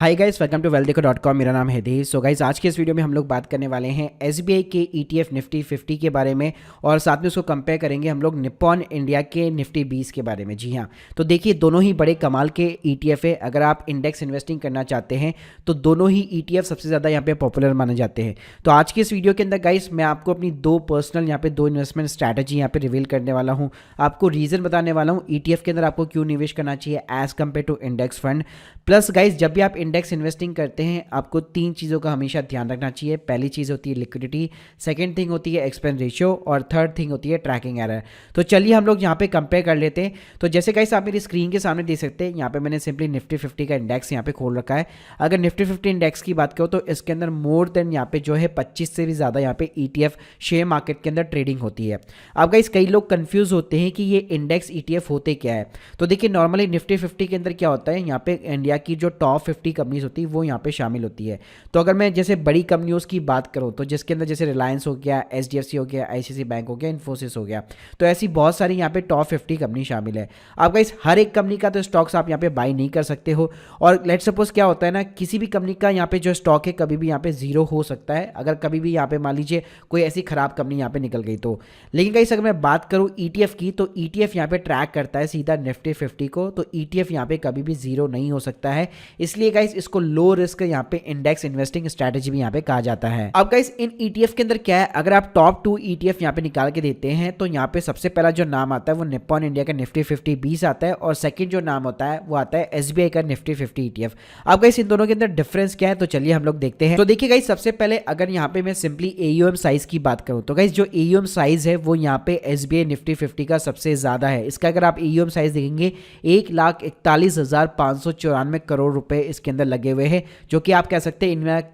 Hi guys, welcome to wealthdeco.com। मेरा नाम है देश। सो गाइस, आज के इस वीडियो में हम लोग बात करने वाले हैं एसबीआई के ईटीएफ निफ्टी 50 के बारे में और साथ में उसको कंपेयर करेंगे हम लोग निप्पॉन इंडिया के निफ्टी 20 के बारे में। जी हाँ, तो देखिए दोनों ही बड़े कमाल के ईटीएफ है। अगर आप इंडेक्स इन्वेस्टिंग करना चाहते हैं तो दोनों ही ईटीएफ सबसे ज़्यादा यहाँ पे पॉपुलर माने जाते हैं। तो आज के इस वीडियो के अंदर गाइस मैं आपको अपनी दो पर्सनल यहाँ पे दो इन्वेस्टमेंट स्ट्रैटेजी यहाँ पे रिवील करने वाला हूँ। आपको रीज़न बताने वाला हूँ ईटीएफ के अंदर आपको क्यों निवेश करना चाहिए as compare to index fund. Plus guys, जब भी आप इंडेक्स इन्वेस्टिंग करते हैं आपको तीन चीज़ों का हमेशा ध्यान रखना चाहिए। पहली चीज़ होती है लिक्विडिटी, सेकंड थिंग होती है एक्सपेंस रेशियो और थर्ड थिंग होती है ट्रैकिंग एरर। तो चलिए हम लोग यहाँ पे कंपेयर कर लेते हैं। तो जैसे गाइस आप मेरी स्क्रीन के सामने देख सकते हैं, यहाँ पे मैंने सिंपली निफ्टी 50 का इंडेक्स यहाँ पे खोल रखा है। अगर निफ्टी 50 इंडेक्स की बात करो तो इसके अंदर मोर देन यहाँ पे जो है 25 से भी ज़्यादा यहाँ पे ईटीएफ शेयर मार्केट के अंदर ट्रेडिंग होती है। अब गाइस कई लोग कंफ्यूज होते हैं कि ये इंडेक्स ईटीएफ होते क्या है। तो देखिए नॉर्मली निफ्टी 50 के अंदर क्या होता है, यहाँ पे इंडिया की जो टॉप 50 कंपनीज होती है वो यहाँ पे शामिल होती है। तो अगर मैं जैसे बड़ी कंपनियों की बात करूँ तो जिसके अंदर जैसे रिलायंस हो गया, एचडीएफसी हो गया, आईसीआईसीआई बैंक हो गया, इन्फोसिस हो गया, तो ऐसी बहुत सारी यहाँ पे टॉप 50 कंपनी शामिल है। आप गाइस हर एक कंपनी का तो स्टॉक्स आप यहाँ पे बाई नहीं कर सकते हो। और लेट सपोज क्या होता है ना, किसी भी कंपनी का यहाँ पे जो स्टॉक है कभी भी यहाँ पे जीरो हो सकता है अगर कभी भी यहाँ पे मान लीजिए कोई ऐसी खराब कंपनी यहाँ पे निकल गई तो। लेकिन गाइस अगर मैं बात करूँ ईटीएफ की तो ईटीएफ यहाँ पे ट्रैक करता है सीधा निफ्टी 50 को, तो ईटीएफ यहाँ पे कभी भी जीरो नहीं हो सकता है। इसलिए गाइस इसको लो रिस्क यहाँ पे इंडेक्स इन्वेस्टिंग स्ट्रैटेजी भी यहाँ पे कहा जाता है। अब गाइस इन ईटीएफ के अंदर क्या है, अगर आप टॉप 2 ईटीएफ यहाँ पे निकाल के देते हैं तो यहाँ पे सबसे पहला जो नाम आता है वो निप्पॉन इंडिया का निफ्टी 50 20 आता है और सेकंड जो नाम होता है वो आता है एसबीआई का निफ्टी 50 ईटीएफ। अब गाइस इन दोनों के अंदर डिफरेंस क्या है तो चलिए हम लोग देखते हैं। तो देखिए गाइस सबसे पहले अगर यहाँ पे मैं सिंपली एयूएम साइज की बात करूँ तो गाइस जो एयूएम साइज है वो यहाँ पे एसबीआई निफ्टी 50 का सबसे ज्यादा है। इसका अगर आप एयूएम साइज देखेंगे 1,41,594 करोड़ रुपए इसके अंदर लगे हुए हैं, जो कि आप कह सकते हैं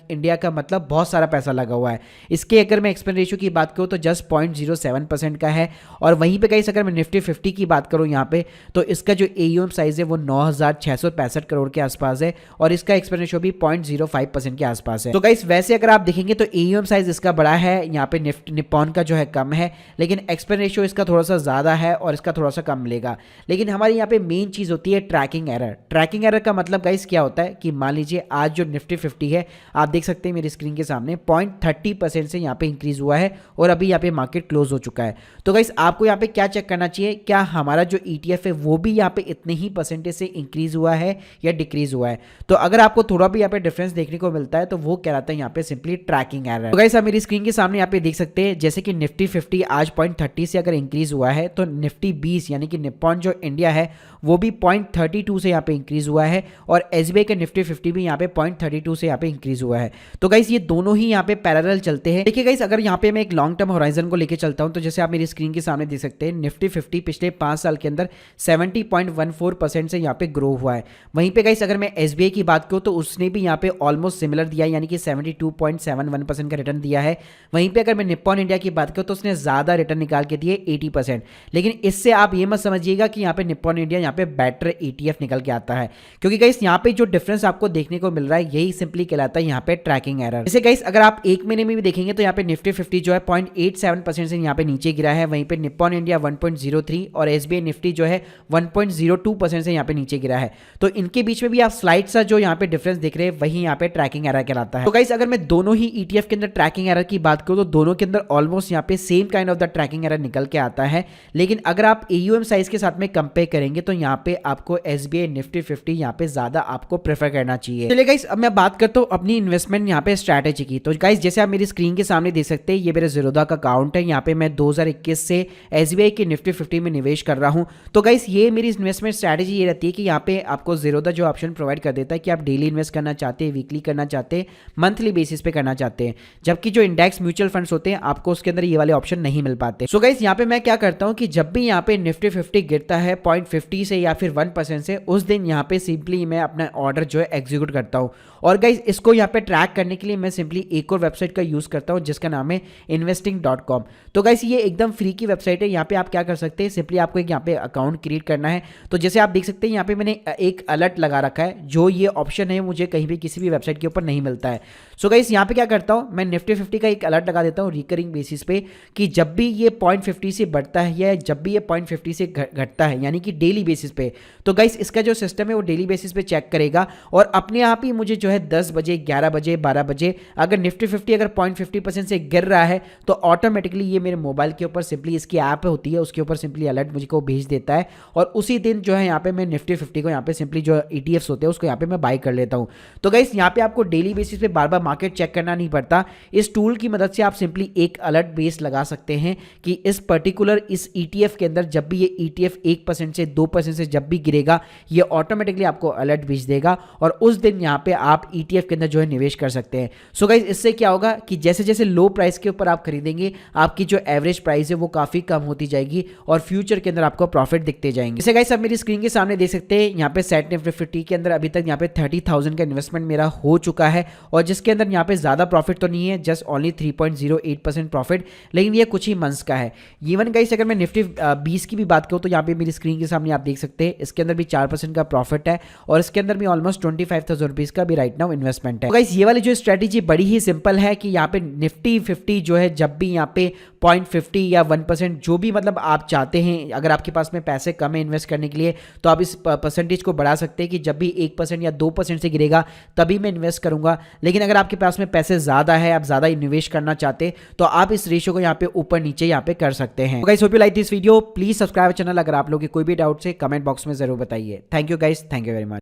इंडिया का मतलब बहुत सारा पैसा लगा हुआ है। इसके अगर मैं एक्सपेंस रेशियो की बात करूँ तो जस्ट 0.07% का है। और वहीं पे गाइस अगर मैं निफ्टी 50 की बात करूँ यहाँ पे तो इसका जो एयूएम साइज है वो 9,665 करोड़ के आसपास है और इसका एक्सपेंस रेशियो भी 0.05% के आसपास है। तो गाइस वैसे अगर आप देखेंगे तो एयूएम साइज इसका बड़ा है, यहाँ पे निप्पॉन का जो है कम है, लेकिन एक्सपेंस रेशियो इसका थोड़ा सा ज्यादा है और इसका थोड़ा सा कम मिलेगा। लेकिन हमारी यहाँ पे मेन चीज होती है ट्रैकिंग एरर। ट्रैकिंग एरर का मतलब गाइस क्या होता है कि मान लीजिए आज जो निफ्टी 50 है आप देख सकते हैं मेरी स्क्रीन के सामने 0.30% से यहाँ पे इंक्रीज हुआ है और अभी यहाँ पे मार्केट क्लोज हो चुका है। तो गाइस आपको यहाँ पे क्या चेक करना चाहिए, क्या हमारा जो ईटीएफ है वो भी यहाँ पे इतने ही परसेंटेज से इंक्रीज हुआ है या डिक्रीज हुआ है। तो अगर आपको थोड़ा भी यहाँ पे डिफरेंस देखने को मिलता है तो वो कहलाता है यहाँ पे सिंपली ट्रैकिंग एरर। तो गाइस आप मेरी स्क्रीन के सामने यहाँ पे देख सकते हैं जैसे कि निफ्टी 50 आज 0.30 से अगर इंक्रीज हुआ है तो निफ्टी 20 यानी कि निप्पॉन जो इंडिया है वो भी 0.32 से यहाँ पे इंक्रीज हुआ है और एसबीआई का निफ्टी 50 भी यहाँ पे 0.32 से यहाँ पे इंक्रीज हुआ है। तो गाइस ये दोनों ही यहाँ पे पैरेलल चलते हैं। देखिए गाइस अगर यहाँ पे मैं एक लॉन्ग टर्म होराइजन को लेके चलता हूँ तो जैसे आप मेरी स्क्रीन के सामने देख सकते हैं निफ्टी 50 पिछले 5 साल के अंदर 70.14% से यहाँ पे ग्रो हुआ है। वहीं पे गाइस अगर मैं एसबीआई की बात करूँ तो उसने भी यहाँ पे ऑलमोस्ट सिमिलर दिया यानी कि 72.71% का रिटर्न दिया है। वहीं पे अगर मैं निप्पॉन इंडिया की बात करूँ तो उसने ज्यादा रिटर्न निकाल के दिए 80%। लेकिन इससे आप ये मत समझिएगा कि यहाँ पे निप्पॉन इंडिया यहाँ पे बेटर ईटीएफ निकल के आता है, क्योंकि गाइस यहाँ पे जो डिफरेंस आपको देखने को मिल रहा है यही सिंपली कहलाता है यहाँ पे ट्रैकिंग एरर। जैसे गाइस अगर आप एक महीने में भी देखेंगे तो यहाँ पे निफ्टी 50 जो है 0.87% से यहाँ पे नीचे गिरा है, वहीं पे निप्पॉन इंडिया 1.03 और एसबीआई निफ्टी जो है 1.02% से यहाँ पे नीचे गिरा है। तो इनके बीच में भी आप स्लाइड सा जो यहाँ पे डिफरेंस दिख रहे हैं वही यहाँ पे ट्रैकिंग एरर कहलाता है। तो गाइस अगर मैं दोनों ही ईटीएफ के अंदर ट्रैकिंग एरर की बात करूँ तो दोनों के अंदर ऑलमोस्ट यहाँ पे same kind of the tracking error निकल के आता है। लेकिन अगर आप एयूएम साइज के साथ में कंपेयर करेंगे तो यहाँ पे आपको एसबीआई निफ्टी 50 यहाँ पे ज्यादा आपको प्रेफर करना चाहिए। चलिए गाइस अब मैं बात करता हूँ अपनी इन्वेस्टमेंट यहाँ पे स्ट्रैटेजी की। तो गाइस जैसे आप मेरी स्क्रीन के सामने देख सकते हैं ये मेरा ज़ीरोधा का अकाउंट है। यहाँ पे मैं 2021 से एसबीआई के निफ्टी 50 में निवेश कर रहा हूँ। तो गाइस ये मेरी इन्वेस्टमेंट स्ट्रैटेजी ये रहती है कि यहाँ पे आपको ज़ीरोधा जो ऑप्शन प्रोवाइड कर देता है कि आप डेली इन्वेस्ट करना चाहते हैं, वीकली करना चाहते हैं, मंथली बेसिस पे करना चाहते हैं, जबकि जो इंडेक्स म्यूचुअल फंड्स होते हैं आपको उसके अंदर ये वाले ऑप्शन नहीं मिल पाते। सो गाइस यहाँ पे मैं क्या करता हूँ कि जब भी यहाँ पे निफ्टी 50 गिरता है 0.50 से या फिर 1% से, उस दिन यहाँ पे सिंपली मैं अपना ऑर्डर जो है एग्जीक्यूट करता हूँ। और गाइस इसको यहाँ पे ट्रैक करने के लिए मैं सिंपली एक और वेबसाइट का यूज करता हूँ जिसका नाम है investing.com। तो गाइस ये एकदम फ्री की वेबसाइट है। यहाँ पे आप क्या कर सकते हैं, सिंपली आपको एक यहाँ पे अकाउंट क्रिएट करना है। तो जैसे आप देख सकते हैं यहाँ पे मैंने एक अलर्ट लगा रखा है, जो ये ऑप्शन है मुझे कहीं भी किसी भी वेबसाइट के ऊपर नहीं मिलता है। सो गाइस यहाँ पे क्या करता हूँ, मैं निफ्टी 50 का एक अलर्ट लगा देता हूँ रिकरिंग बेसिस पे कि जब भी ये 0.50 से बढ़ता है या जब भी ये 0.50 से घटता है यानी कि डेली बेसिस पे, तो गाइस इसका जो सिस्टम है वो डेली बेसिस पे चेक करेगा और अपने आप ही मुझे जो है 10 बजे, 11 बजे, 12 बजे अगर निफ्टी 50 अगर 0.50% से गिर रहा है तो ऑटोमेटिकली ये मेरे मोबाइल के ऊपर सिंपली इसकी ऐप होती है उसके ऊपर सिंपली अलर्ट मुझे को भेज देता है और उसी दिन जो है यहाँ पे मैं निफ्टी 50 को यहाँ पे सिंपली जो ETFs होते हैं उसको यहाँ पे मैं बाई कर लेता हूँ। तो गाइस यहाँ पे आपको डेली बेसिस पे बार बार मार्केट चेक करना नहीं पड़ता। इस टूल की मदद से आप सिंपली एक अलर्ट बेस लगा सकते हैं कि इस पर्टिकुलर इस ETF के अंदर जब भी ये ETF 1% से 2% से जब भी गिरेगा ये ऑटोमेटिकली आपको अलर्ट भेज देगा और उस दिन यहाँ पे आप ETF के अंदर जो है निवेश कर सकते हैं। सो गाइस इससे क्या होगा कि जैसे जैसे लो प्राइस के ऊपर आप खरीदेंगे आपकी जो एवरेज प्राइस है वो काफी कम होती जाएगी और फ्यूचर के अंदर आपको प्रॉफिट दिखते जाएंगे। जैसे गाइस आप मेरी स्क्रीन के सामने देख सकते हैं यहाँ पे सेट निफ्टी 50 के अंदर अभी तक यहाँ पे 30,000 का इन्वेस्टमेंट मेरा हो चुका है और जिसके अंदर यहाँ पे ज्यादा प्रॉफिट तो नहीं है, जस्ट ओनली 3.08% प्रॉफिट, लेकिन ये कुछ ही मंथ्स का है। इवन गाइस अगर मैं निफ्टी 20 की भी बात करूँ तो यहाँ पे मेरी स्क्रीन के सामने आप देख सकते हैं इसके अंदर भी 4% का प्रॉफिट है और इसके अंदर भी ऑलमोस्ट 25,000 रुपीज का भी राइट नाउ इन्वेस्टमेंट है। तो गाइस ये वाली जो स्ट्रेटेजी बड़ी ही सिंपल है कि यहाँ पे निफ्टी 50 जो है जब भी यहाँ पे 0.50 या 1% जो भी मतलब आप चाहते हैं, अगर आपके पास में पैसे कम है इन्वेस्ट करने के लिए तो आप इस परसेंटेज को बढ़ा सकते हैं कि जब भी 1% या 2% से गिरेगा तभी मैं इन्वेस्ट करूंगा। लेकिन अगर आपके पास में पैसे ज़्यादा है, आप ज़्यादा निवेश करना चाहते हैं तो आप इस रेशियो को यहाँ पे ऊपर नीचे यहाँ पे कर सकते हैं। Guys hope you like this video, please subscribe channel. अगर आप लोग कोई भी डाउट से कमेंट बॉक्स में जरूर बताइए। Thank you guys, thank you very much.